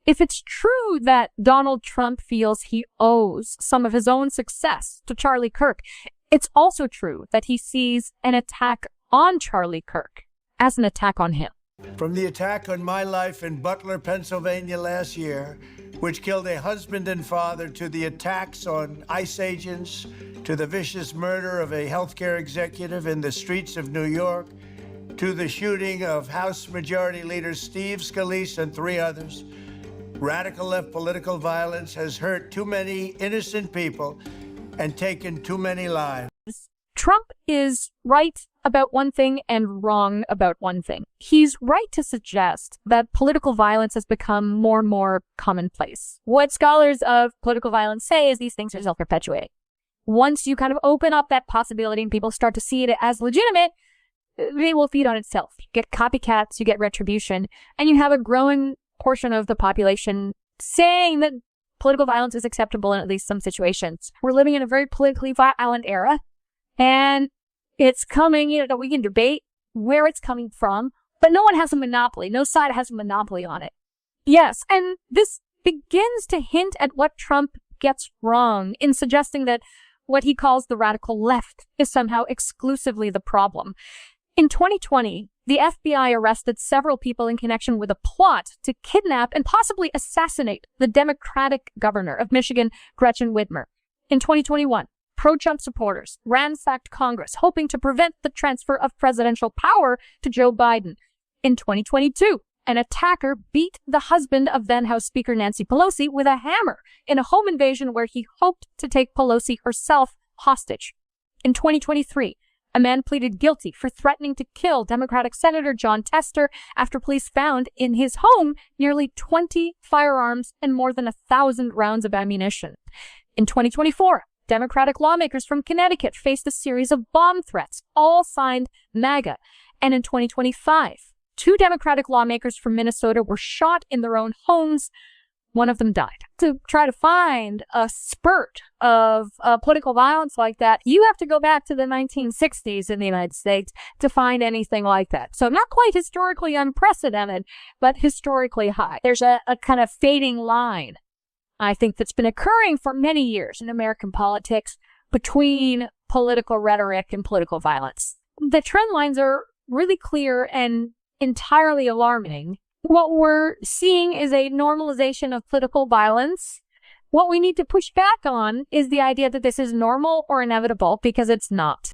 If it's true that Donald Trump feels he owes some of his own success to Charlie Kirk, it's also true that he sees an attack on Charlie Kirk as an attack on him. From the attack on my life in Butler, Pennsylvania last year, which killed a husband and father, to the attacks on ICE agents, to the vicious murder of a healthcare executive in the streets of New York, to the shooting of House Majority Leader Steve Scalise and 3 others, radical left political violence has hurt too many innocent people and taken too many lives. Trump is right about one thing and wrong about one thing. He's right to suggest that political violence has become more and more commonplace. What scholars of political violence say is these things are self-perpetuating. Once you kind of open up that possibility and people start to see it as legitimate, they will feed on itself. You get copycats, you get retribution, and you have a growing portion of the population saying that political violence is acceptable in at least some situations. We're living in a very politically violent era, and it's coming, we can debate where it's coming from, but no one has a monopoly. No side has a monopoly on it. Yes, and this begins to hint at what Trump gets wrong in suggesting that what he calls the radical left is somehow exclusively the problem. In 2020, the FBI arrested several people in connection with a plot to kidnap and possibly assassinate the Democratic governor of Michigan, Gretchen Whitmer. In 2021, pro-Trump supporters ransacked Congress, hoping to prevent the transfer of presidential power to Joe Biden. In 2022, an attacker beat the husband of then House Speaker Nancy Pelosi with a hammer in a home invasion where he hoped to take Pelosi herself hostage. In 2023, a man pleaded guilty for threatening to kill Democratic Senator John Tester after police found in his home nearly 20 firearms and more than 1,000 rounds of ammunition. In 2024, Democratic lawmakers from Connecticut faced a series of bomb threats, all signed MAGA. And in 2025, 2 Democratic lawmakers from Minnesota were shot in their own homes. One of them died. To try to find a spurt of political violence like that, you have to go back to the 1960s in the United States to find anything like that. So not quite historically unprecedented, but historically high. There's a kind of fading line, I think, that's been occurring for many years in American politics between political rhetoric and political violence. The trend lines are really clear and entirely alarming. What we're seeing is a normalization of political violence. What we need to push back on is the idea that this is normal or inevitable, because it's not.